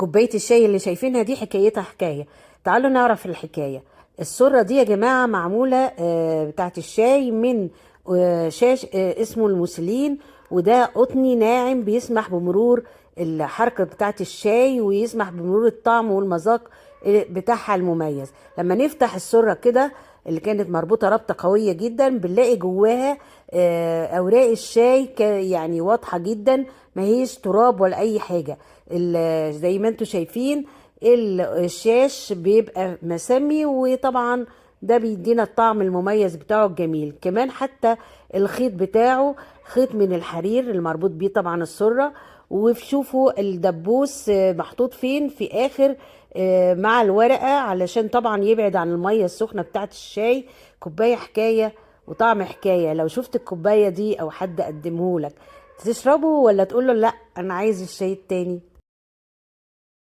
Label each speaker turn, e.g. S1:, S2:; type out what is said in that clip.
S1: كوباية الشاي اللي شايفينها دي حكايتها حكاية. تعالوا نعرف الحكاية. السرة دي يا جماعة معمولة بتاعت الشاي من شاش اسمه الموسلين. وده قطني ناعم بيسمح بمرور الحركة بتاعت الشاي، ويسمح بمرور الطعم والمذاق بتاعها المميز. لما نفتح السرة كده اللي كانت مربوطة ربطة قوية جدا، بنلاقي جواها أوراق الشاي يعني واضحة جدا، ما هيش تراب ولا أي حاجة. زي ما انتوا شايفين الشاش بيبقى مسمي، وطبعا ده بيدينا الطعم المميز بتاعه الجميل. كمان حتى الخيط بتاعه خيط من الحرير المربوط بيه طبعا السرة. وشوفوا الدبوس محطوط فين في اخر مع الورقة، علشان طبعا يبعد عن المية السخنة بتاعت الشاي. كوباية حكاية وطعم حكاية. لو شفت الكوباية دي او حد قدمهولك تشربه ولا تقوله لا انا عايز الشاي التاني؟